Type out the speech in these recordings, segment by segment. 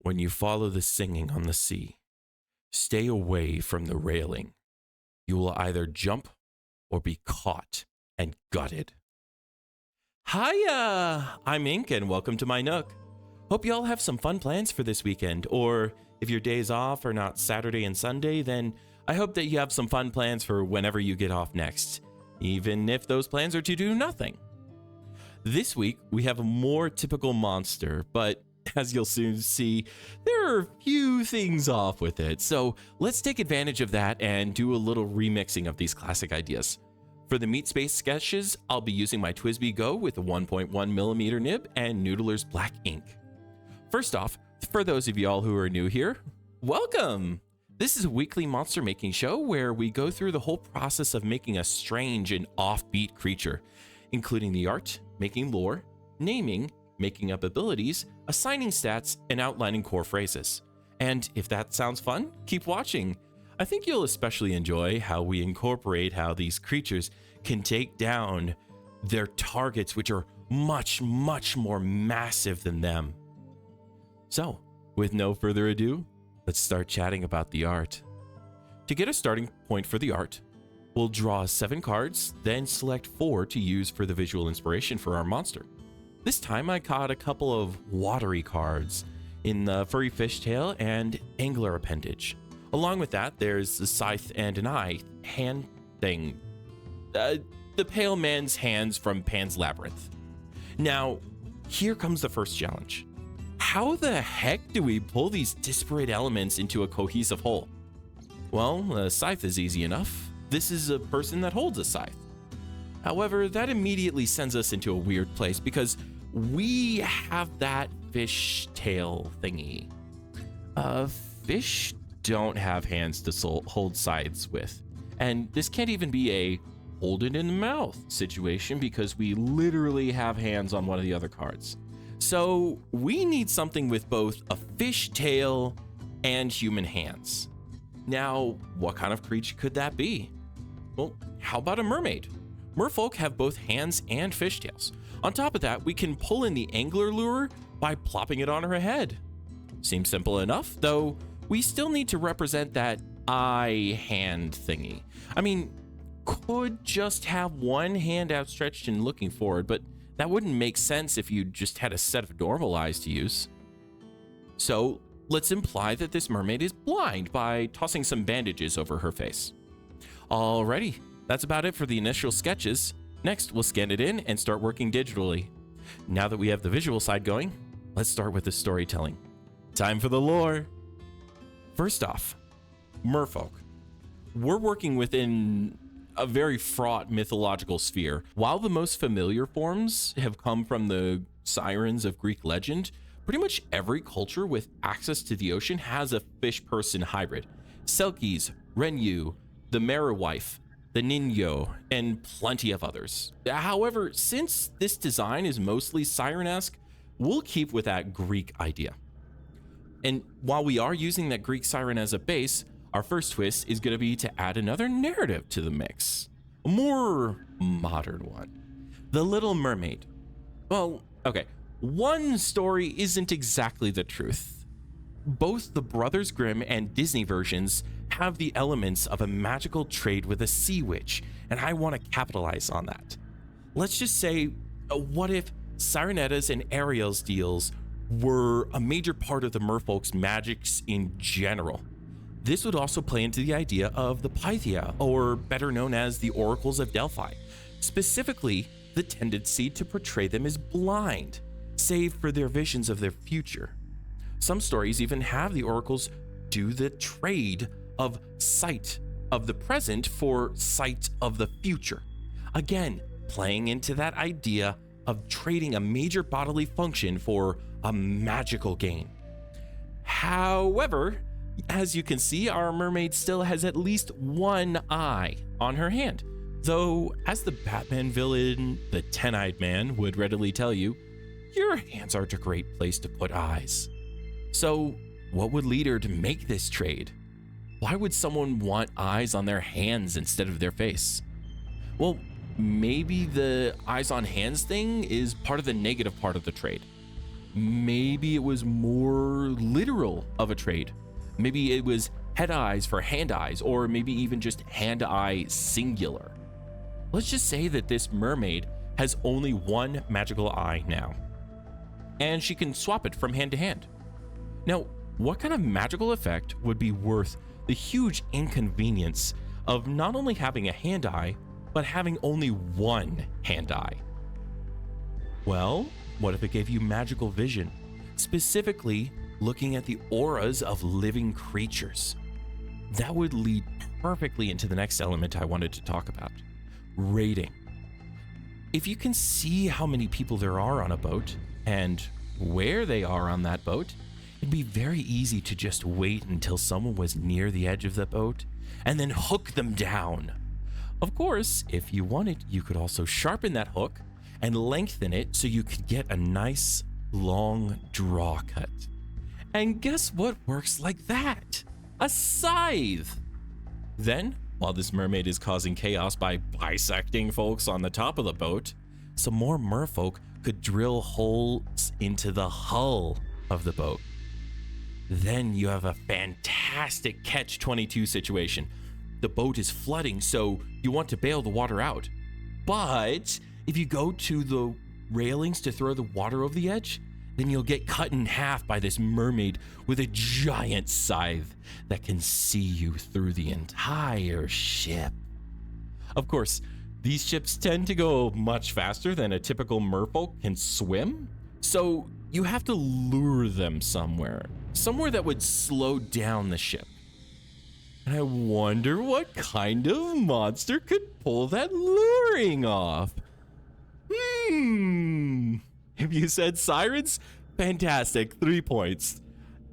When you follow the singing on the sea, stay away from the railing. You will either jump or be caught and gutted. Hiya! I'm Ink and welcome to my Nook. Hope you all have some fun plans for this weekend, or if your days off are not Saturday and Sunday, then I hope that you have some fun plans for whenever you get off next, even if those plans are to do nothing. This week, we have a more typical monster, but as you'll soon see, there are a few things off with it, so let's take advantage of that and do a little remixing of these classic ideas. For the meat space sketches, I'll be using my TWSBI Go with a 1.1mm nib and Noodler's black ink. First off, for those of y'all who are new here, welcome! This is a weekly monster making show where we go through the whole process of making a strange and offbeat creature, including the art, making lore, naming, making up abilities, assigning stats, and outlining core phrases. And if that sounds fun, keep watching. I think you'll especially enjoy how we incorporate how these creatures can take down their targets, which are much, much more massive than them. So, with no further ado, let's start chatting about the art. To get a starting point for the art, we'll draw 7 cards, then select 4 to use for the visual inspiration for our monster. This time I caught a couple of watery cards in the furry fishtail and angler appendage. Along with that, there's a scythe and an eye hand thing. The pale man's hands from Pan's Labyrinth. Now, here comes the first challenge. How the heck do we pull these disparate elements into a cohesive whole? Well, a scythe is easy enough. This is a person that holds a scythe. However, that immediately sends us into a weird place because we have that fish tail thingy. Fish don't have hands to hold scythes with. And this can't even be a hold it in the mouth situation because we literally have hands on one of the other cards. So we need something with both a fish tail and human hands. Now, what kind of creature could that be? Well, how about a mermaid? Merfolk have both hands and fishtails. On top of that, we can pull in the angler lure by plopping it on her head. Seems simple enough, though we still need to represent that eye hand thingy. I mean, could just have one hand outstretched and looking forward, but that wouldn't make sense if you just had a set of normal eyes to use. So let's imply that this mermaid is blind by tossing some bandages over her face. Alrighty. That's about it for the initial sketches. Next, we'll scan it in and start working digitally. Now that we have the visual side going, let's start with the storytelling. Time for the lore. First off, merfolk. We're working within a very fraught mythological sphere. While the most familiar forms have come from the sirens of Greek legend, pretty much every culture with access to the ocean has a fish-person hybrid. Selkies, Renyu, the Meriwife, the Ninyo, and plenty of others. However, since this design is mostly siren-esque, we'll keep with that Greek idea. And while we are using that Greek siren as a base, our first twist is going to be to add another narrative to the mix. A more modern one. The Little Mermaid. Well, okay, one story isn't exactly the truth. Both the Brothers Grimm and Disney versions have the elements of a magical trade with a sea witch, and I want to capitalize on that. Let's just say, what if Sirenetta's and Ariel's deals were a major part of the merfolk's magics in general? This would also play into the idea of the Pythia, or better known as the Oracles of Delphi, specifically the tendency to portray them as blind, save for their visions of their future. Some stories even have the oracles do the trade of sight of the present for sight of the future. Again, playing into that idea of trading a major bodily function for a magical gain. However, as you can see, our mermaid still has at least one eye on her hand. Though, as the Batman villain, the Ten-Eyed Man, would readily tell you, your hands aren't a great place to put eyes. So, what would lead her to make this trade? Why would someone want eyes on their hands instead of their face? Well, maybe the eyes on hands thing is part of the negative part of the trade. maybe it was more literal of a trade. Maybe it was head eyes for hand eyes, or maybe even just hand eye singular. Let's just say that this mermaid has only one magical eye now, and she can swap it from hand to hand. Now, what kind of magical effect would be worth the huge inconvenience of not only having a hand eye, but having only one hand eye? Well, what if it gave you magical vision, specifically looking at the auras of living creatures? That would lead perfectly into the next element I wanted to talk about, raiding. If you can see how many people there are on a boat and where they are on that boat, it'd be very easy to just wait until someone was near the edge of the boat and then hook them down. Of course, if you wanted, you could also sharpen that hook and lengthen it so you could get a nice long draw cut. And guess what works like that? A scythe! Then, while this mermaid is causing chaos by bisecting folks on the top of the boat, some more merfolk could drill holes into the hull of the boat. Then you have a fantastic catch-22 situation. The boat is flooding, so you want to bail the water out. But if you go to the railings to throw the water over the edge, then you'll get cut in half by this mermaid with a giant scythe that can see you through the entire ship. Of course, these ships tend to go much faster than a typical merfolk can swim, so you have to lure them somewhere that would slow down the ship. And I wonder what kind of monster could pull that luring off. If you said sirens, fantastic, 3 points.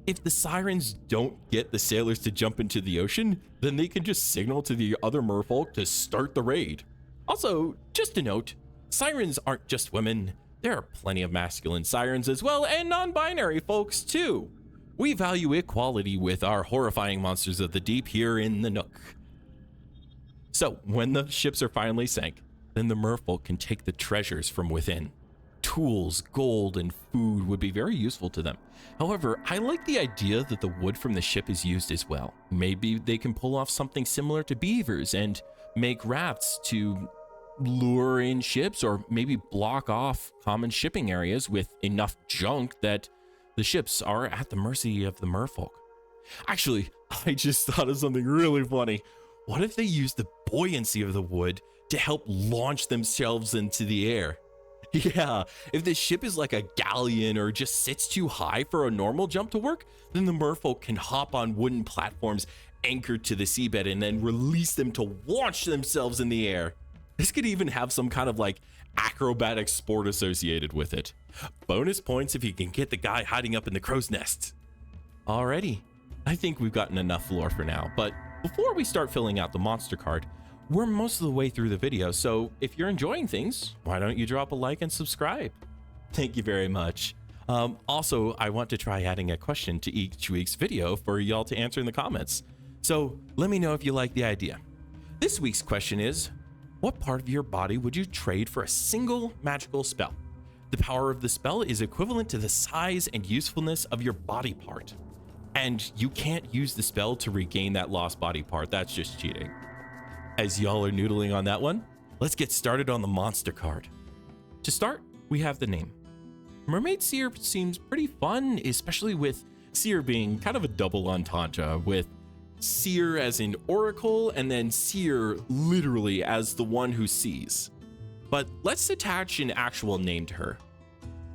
If the sirens don't get the sailors to jump into the ocean, then they can just signal to the other merfolk to start the raid. Also, just a note, sirens aren't just women. There are plenty of masculine sirens as well, and non-binary folks too. We value equality with our horrifying monsters of the deep here in the Nook. So, when the ships are finally sank, then the merfolk can take the treasures from within. Tools, gold, and food would be very useful to them. However, I like the idea that the wood from the ship is used as well. Maybe they can pull off something similar to beavers and make rafts to lure in ships, or maybe block off common shipping areas with enough junk that the ships are at the mercy of the merfolk. Actually, I just thought of something really funny. What if they used the buoyancy of the wood to help launch themselves into the air? Yeah, if the ship is like a galleon or just sits too high for a normal jump to work, then the merfolk can hop on wooden platforms anchored to the seabed and then release them to launch themselves in the air. This could even have some kind of like acrobatic sport associated with it. Bonus points if you can get the guy hiding up in the crow's nest. Alrighty, I think we've gotten enough lore for now, but before we start filling out the monster card, we're most of the way through the video, so if you're enjoying things, why don't you drop a like and subscribe? Thank you very much. Also, I want to try adding a question to each week's video for y'all to answer in the comments. So let me know if you like the idea. This week's question is, what part of your body would you trade for a single magical spell? The power of the spell is equivalent to the size and usefulness of your body part. And you can't use the spell to regain that lost body part, that's just cheating. As y'all are noodling on that one, let's get started on the monster card. To start, we have the name. Mermaid Seer seems pretty fun, especially with Seer being kind of a double entendre, with Seer as in oracle and then Seer literally as the one who sees. But let's attach an actual name to her.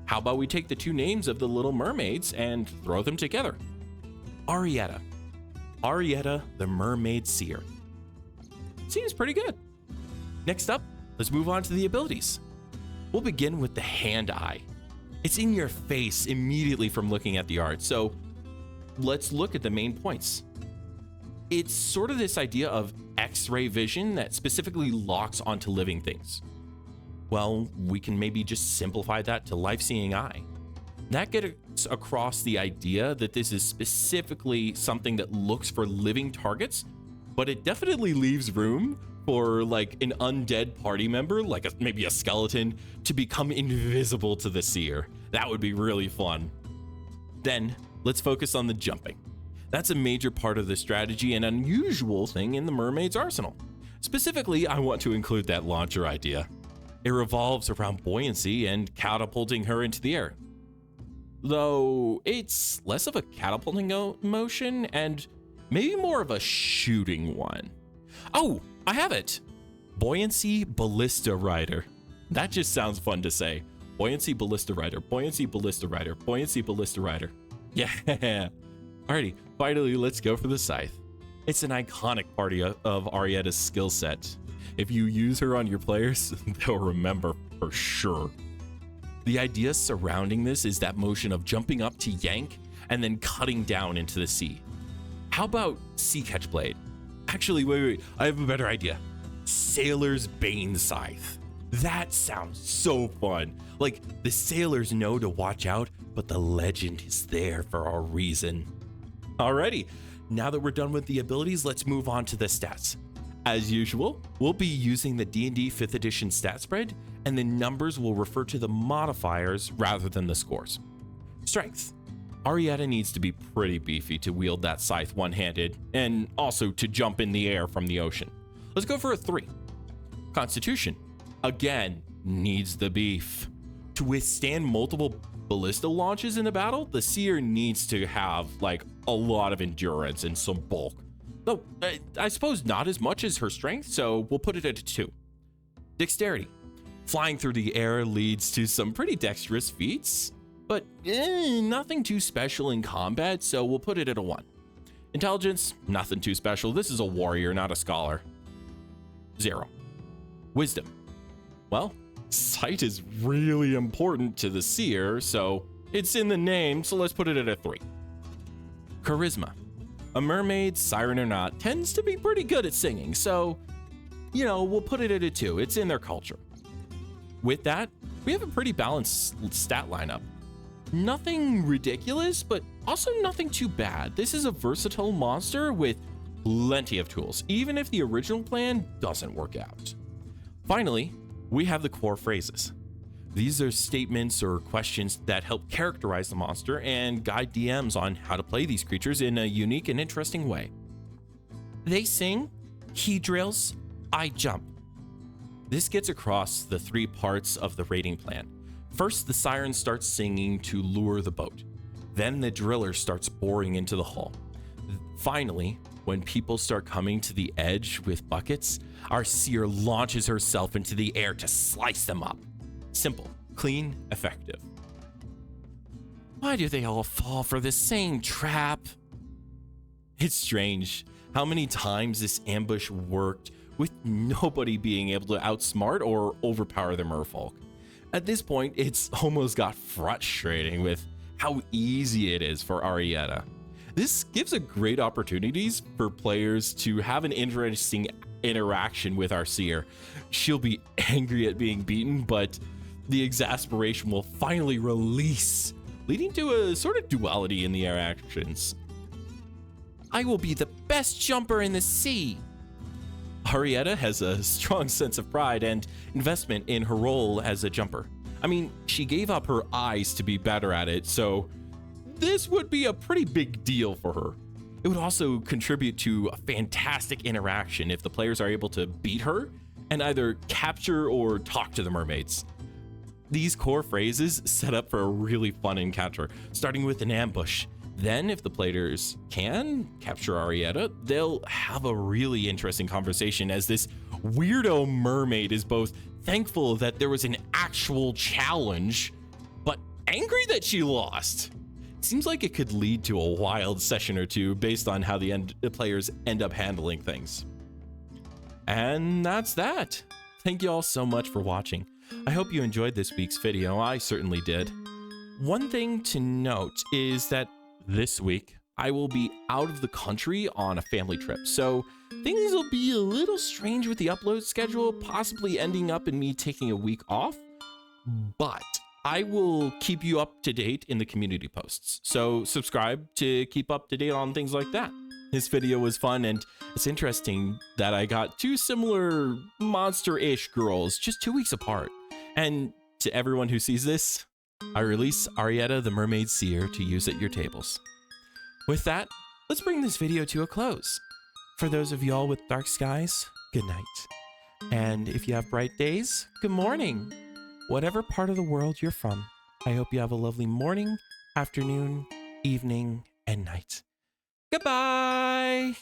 How about we take the two names of the little mermaids and throw them together? Arietta. Arietta, the Mermaid Seer. Seems pretty good. Next up, let's move on to the abilities. We'll begin with the hand eye. It's in your face immediately from looking at the art, so let's look at the main points. It's sort of this idea of X-ray vision that specifically locks onto living things. Well, we can maybe just simplify that to life-seeing eye. That gets across the idea that this is specifically something that looks for living targets, but it definitely leaves room for like an undead party member, like maybe a skeleton, to become invisible to the seer. That would be really fun. Then let's focus on the jumping. That's a major part of the strategy and unusual thing in the mermaid's arsenal. Specifically, I want to include that launcher idea. It revolves around buoyancy and catapulting her into the air. Though it's less of a catapulting motion and maybe more of a shooting one. Oh, I have it. Buoyancy Ballista Rider. That just sounds fun to say. Buoyancy Ballista Rider, Buoyancy Ballista Rider, Buoyancy Ballista Rider. Yeah. Alrighty, finally, let's go for the scythe. It's an iconic part of Arietta's skill set. If you use her on your players, they'll remember for sure. The idea surrounding this is that motion of jumping up to yank and then cutting down into the sea. How about Sea Catch Blade? Actually, wait, I have a better idea. Sailor's Bane Scythe. That sounds so fun. Like, the sailors know to watch out, but the legend is there for a reason. Alrighty, now that we're done with the abilities, let's move on to the stats. As usual, we'll be using the D&D 5th edition stat spread, and the numbers will refer to the modifiers rather than the scores. Strength. Arietta needs to be pretty beefy to wield that scythe one-handed, and also to jump in the air from the ocean. Let's go for a 3. Constitution. Again, needs the beef. To withstand multiple ballista launches in the battle, the seer needs to have like a lot of endurance and some bulk. Though, I suppose not as much as her strength, so we'll put it at a 2. Dexterity. Flying through the air leads to some pretty dexterous feats, but nothing too special in combat, so we'll put it at a 1. Intelligence, nothing too special. This is a warrior, not a scholar. 0. Wisdom. Well, sight is really important to the seer, so it's in the name, so let's put it at a 3. Charisma. A mermaid, siren or not, tends to be pretty good at singing, so, we'll put it at a 2. It's in their culture. With that, we have a pretty balanced stat lineup. Nothing ridiculous, but also nothing too bad. This is a versatile monster with plenty of tools, even if the original plan doesn't work out. Finally, we have the core phrases. These are statements or questions that help characterize the monster and guide DMs on how to play these creatures in a unique and interesting way. They sing, he drills, I jump. This gets across the 3 parts of the rating plan. First, the siren starts singing to lure the boat. Then the driller starts boring into the hull. Finally, when people start coming to the edge with buckets, our seer launches herself into the air to slice them up. Simple, clean, effective. Why do they all fall for the same trap? It's strange how many times this ambush worked with nobody being able to outsmart or overpower the merfolk. At this point, it's almost got frustrating with how easy it is for Arietta. This gives a great opportunities for players to have an interesting interaction with our seer. She'll be angry at being beaten, but the exasperation will finally release, leading to a sort of duality in the interactions. I will be the best jumper in the sea. Arietta has a strong sense of pride and investment in her role as a jumper. I mean, she gave up her eyes to be better at it, so this would be a pretty big deal for her. It would also contribute to a fantastic interaction if the players are able to beat her and either capture or talk to the mermaids. These core phrases set up for a really fun encounter, starting with an ambush. Then, if the players can capture Arietta, they'll have a really interesting conversation as this weirdo mermaid is both thankful that there was an actual challenge, but angry that she lost. It seems like it could lead to a wild session or two based on how the players end up handling things. And that's that. Thank you all so much for watching. I hope you enjoyed this week's video. I certainly did. One thing to note is that this week I will be out of the country on a family trip, so things will be a little strange with the upload schedule, possibly ending up in me taking a week off, but I will keep you up to date in the community posts, so subscribe to keep up to date on things like that. This video was fun, and it's interesting that I got two similar monster-ish girls just 2 weeks apart. And to everyone who sees this, I release Arietta the Mermaid Seer to use at your tables. With that, let's bring this video to a close. For those of y'all with dark skies, good night. And if you have bright days, good morning. Whatever part of the world you're from, I hope you have a lovely morning, afternoon, evening, and night. Goodbye!